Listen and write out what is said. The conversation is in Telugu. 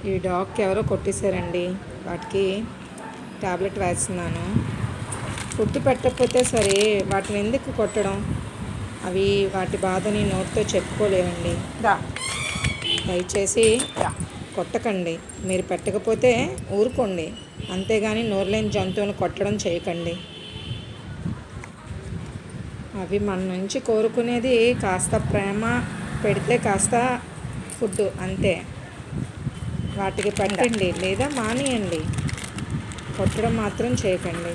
ఈ డాగ్కి ఎవరో కొట్టేశారండి. వాటికి టాబ్లెట్ వేస్తున్నాను. ఫుడ్ పెట్టకపోతే సరే వాటిని ఎందుకు కొట్టడం? అవి వాటి బాధని నోటితో చెప్పుకోలేవండి. దయచేసి కొట్టకండి. మీరు పెట్టకపోతే ఊరుకోండి, అంతేగాని నోరులేని జంతువుని కొట్టడం చేయకండి. అవి మన నుంచి కోరుకునేది కాస్త ప్రేమ పెడితే కాస్త ఫుడ్, అంతే. వాటికి పెట్టండి లేదా మానేయండి, కొట్టడం మాత్రం చేయకండి.